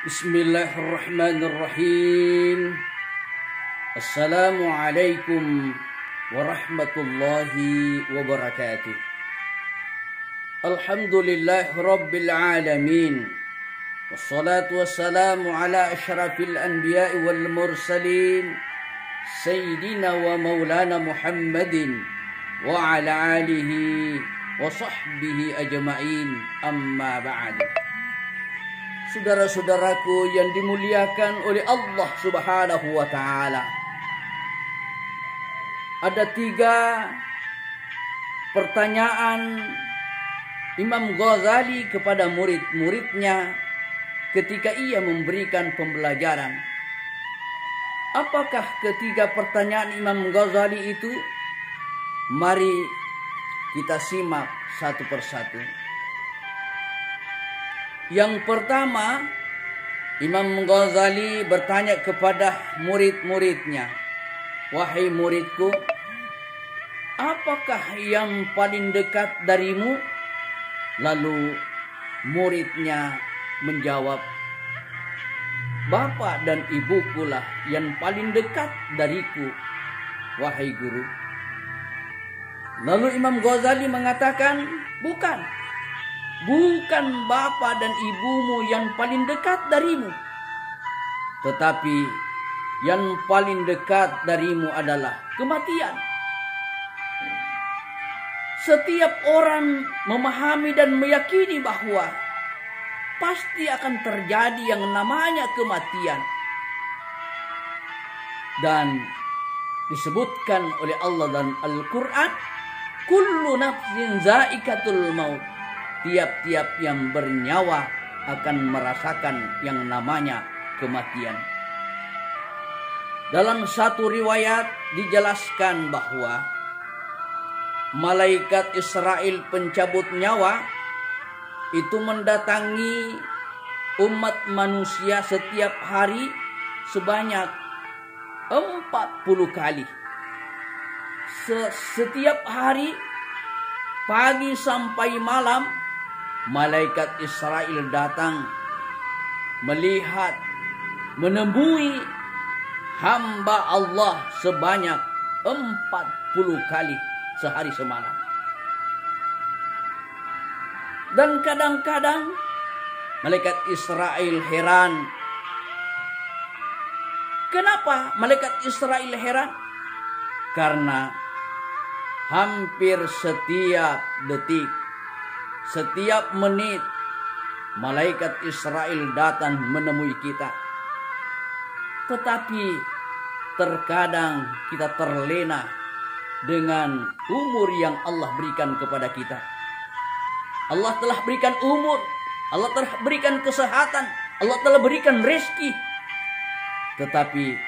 Bismillahirrahmanirrahim. Assalamualaikum warahmatullahi wabarakatuh. Alhamdulillah rabbil alamin. Wassalatu wassalamu ala asyrafil anbiya'i wal mursalin Sayyidina wa maulana Muhammadin wa ala alihi wa sahbihi ajma'in, amma ba'du. Saudara-saudaraku yang dimuliakan oleh Allah Subhanahu wa ta'ala, ada 3 pertanyaan Imam Ghazali kepada murid-muridnya ketika ia memberikan pembelajaran. Apakah ketiga pertanyaan Imam Ghazali itu? Mari kita simak satu persatu. Yang pertama, Imam Ghazali bertanya kepada murid-muridnya, "Wahai muridku, apakah yang paling dekat darimu?" Lalu muridnya menjawab, "Bapak dan ibukulah yang paling dekat dariku, wahai guru." Lalu Imam Ghazali mengatakan, Bukan bapak dan ibumu yang paling dekat darimu, tetapi yang paling dekat darimu adalah kematian. Setiap orang memahami dan meyakini bahwa pasti akan terjadi yang namanya kematian. Dan disebutkan oleh Allah dan Al-Quran, kullu nafsin zaikatul maut. Tiap-tiap yang bernyawa akan merasakan yang namanya kematian. Dalam satu riwayat dijelaskan bahwa malaikat Israel pencabut nyawa itu mendatangi umat manusia setiap hari sebanyak 40 kali. Setiap hari, pagi sampai malam, malaikat Israel datang melihat, menemui hamba Allah sebanyak 40 kali sehari semalam. Dan kadang-kadang malaikat Israel heran. Kenapa malaikat Israel heran? Karena hampir setiap detik, setiap menit, malaikat Israel datang menemui kita. Tetapi terkadang kita terlena dengan umur yang Allah berikan kepada kita. Allah telah berikan umur, Allah telah berikan kesehatan, Allah telah berikan rezeki. Tetapi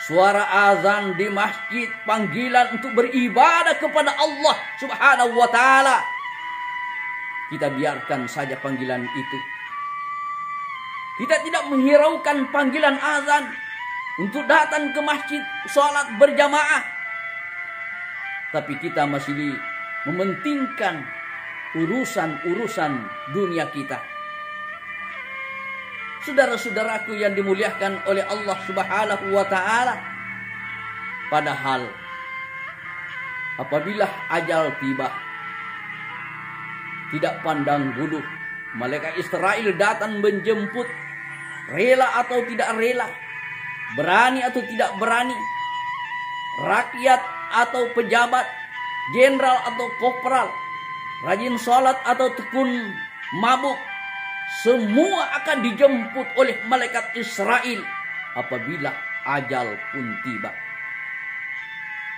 suara azan di masjid, panggilan untuk beribadah kepada Allah Subhanahu wa ta'ala, kita biarkan saja panggilan itu. Kita tidak menghiraukan panggilan azan untuk datang ke masjid, sholat berjamaah. Tapi kita masih mementingkan urusan-urusan dunia kita. Saudara-saudaraku yang dimuliakan oleh Allah Subhanahu wa ta'ala, padahal apabila ajal tiba, tidak pandang bulu, malaikat Israel datang menjemput, rela atau tidak rela, berani atau tidak berani, rakyat atau pejabat, jenderal atau kopral, rajin sholat atau tekun mabuk, semua akan dijemput oleh malaikat Israel apabila ajal pun tiba.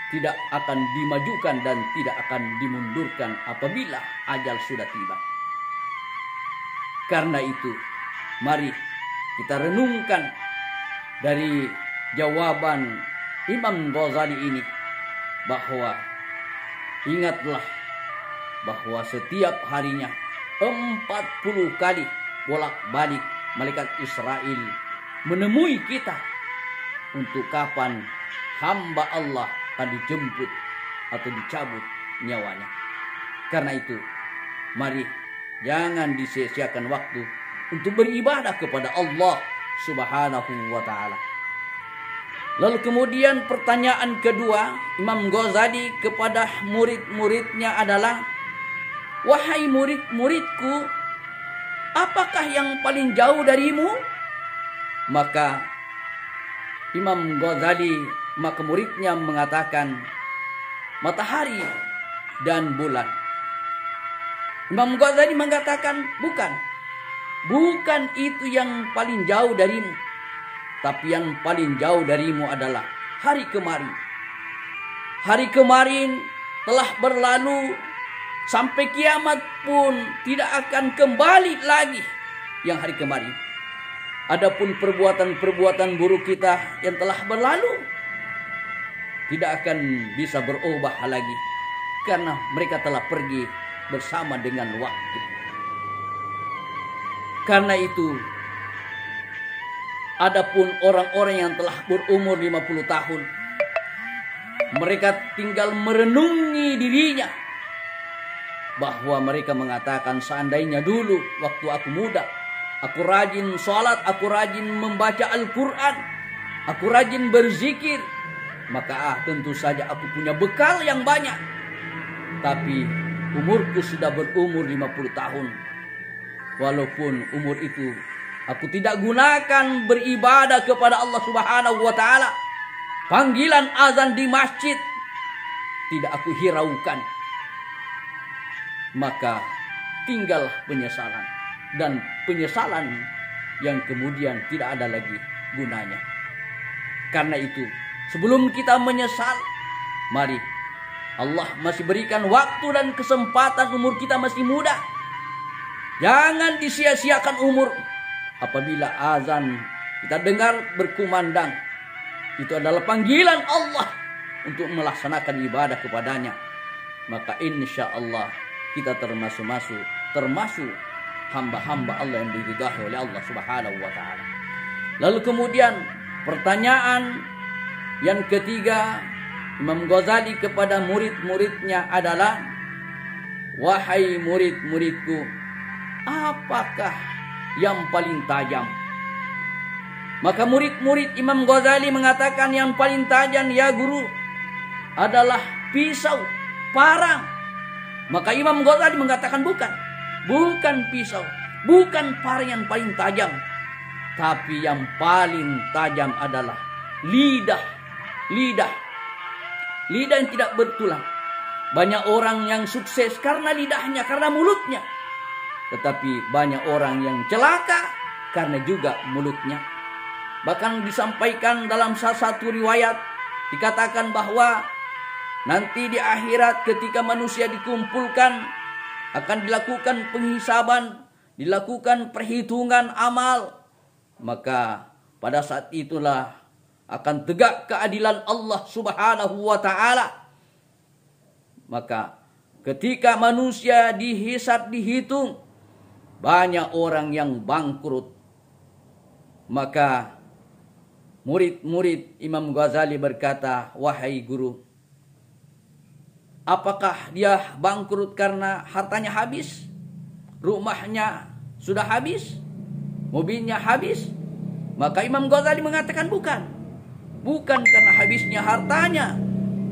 Tidak akan dimajukan dan tidak akan dimundurkan apabila ajal sudah tiba. Karena itu, mari kita renungkan dari jawaban Imam Ghazali ini, bahwa ingatlah bahwa setiap harinya 40 kali bolak-balik malaikat Israel menemui kita untuk kapan hamba Allah akan dijemput atau dicabut nyawanya. Karena itu, mari jangan disia-siakan waktu untuk beribadah kepada Allah Subhanahu wa taala. Lalu kemudian pertanyaan kedua Imam Ghazali kepada murid-muridnya adalah, wahai murid-muridku, apakah yang paling jauh darimu? Maka Imam Ghazali, maka muridnya mengatakan, matahari dan bulan. Imam Ghazali mengatakan, bukan itu yang paling jauh darimu, tapi yang paling jauh darimu adalah hari kemarin. Hari kemarin telah berlalu, sampai kiamat pun tidak akan kembali lagi yang hari kemarin. Adapun perbuatan-perbuatan buruk kita yang telah berlalu tidak akan bisa berubah lagi, karena mereka telah pergi bersama dengan waktu. Karena itu, adapun orang-orang yang telah berumur 50 tahun, mereka tinggal merenungi dirinya, bahwa mereka mengatakan, seandainya dulu waktu aku muda, aku rajin sholat, aku rajin membaca Al-Quran, aku rajin berzikir, maka tentu saja aku punya bekal yang banyak. Tapi umurku sudah berumur 50 tahun. Walaupun umur itu aku tidak gunakan beribadah kepada Allah Subhanahu wa taala, panggilan azan di masjid tidak aku hiraukan, maka tinggal penyesalan, dan penyesalan yang kemudian tidak ada lagi gunanya. Karena itu, sebelum kita menyesal, mari, Allah masih berikan waktu dan kesempatan, umur kita masih muda. Jangan disia-siakan umur. Apabila azan kita dengar berkumandang, itu adalah panggilan Allah untuk melaksanakan ibadah kepadanya. Maka insya Allah kita termasuk hamba-hamba Allah yang diridhai oleh Allah Subhanahu wa taala. Lalu kemudian pertanyaan yang ketiga Imam Ghazali kepada murid-muridnya adalah, wahai murid-muridku, apakah yang paling tajam? Maka murid-murid Imam Ghazali mengatakan, yang paling tajam ya guru adalah pisau, parang. Maka Imam Ghazali mengatakan, bukan pisau, bukan parang yang paling tajam, tapi yang paling tajam adalah lidah yang tidak bertulang. Banyak orang yang sukses karena lidahnya, karena mulutnya. Tetapi banyak orang yang celaka karena juga mulutnya. Bahkan disampaikan dalam salah satu riwayat, dikatakan bahwa nanti di akhirat ketika manusia dikumpulkan, akan dilakukan penghisaban, dilakukan perhitungan amal. Maka pada saat itulah akan tegak keadilan Allah Subhanahu wa taala. Maka ketika manusia dihisab, dihitung, banyak orang yang bangkrut. Maka murid-murid Imam Ghazali berkata, wahai guru, apakah dia bangkrut karena hartanya habis? Rumahnya sudah habis? Mobilnya habis? Maka Imam Ghazali mengatakan bukan karena habisnya hartanya,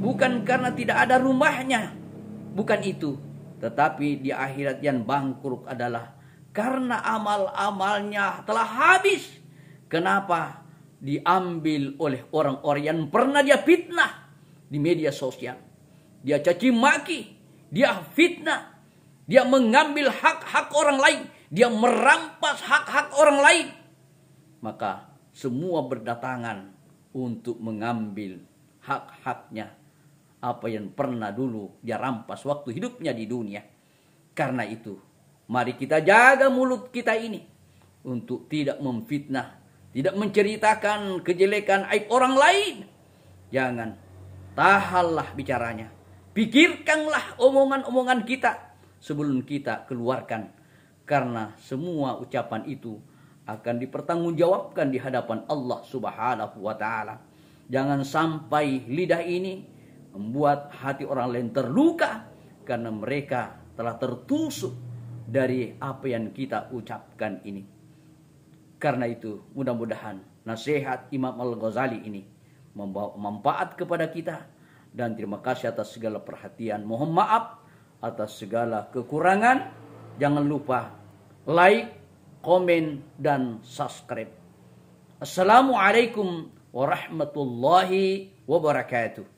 bukan karena tidak ada rumahnya, bukan itu. Tetapi di akhirat yang bangkrut adalah karena amal-amalnya telah habis. Kenapa? Diambil oleh orang-orang yang pernah dia fitnah di media sosial. Dia caci maki, dia fitnah, dia mengambil hak-hak orang lain, dia merampas hak-hak orang lain. Maka semua berdatangan untuk mengambil hak-haknya, apa yang pernah dulu dia rampas waktu hidupnya di dunia. Karena itu, mari kita jaga mulut kita ini untuk tidak memfitnah, tidak menceritakan kejelekan aib orang lain. Jangan, tahanlah bicaranya. Pikirkanlah omongan-omongan kita sebelum kita keluarkan. Karena semua ucapan itu akan dipertanggungjawabkan di hadapan Allah Subhanahu wa taala. Jangan sampai lidah ini membuat hati orang lain terluka karena mereka telah tertusuk dari apa yang kita ucapkan ini. Karena itu mudah-mudahan nasihat Imam Al-Ghazali ini membawa manfaat kepada kita. Dan terima kasih atas segala perhatian. Mohon maaf atas segala kekurangan. Jangan lupa like, komen, dan subscribe. Assalamualaikum warahmatullahi wabarakatuh.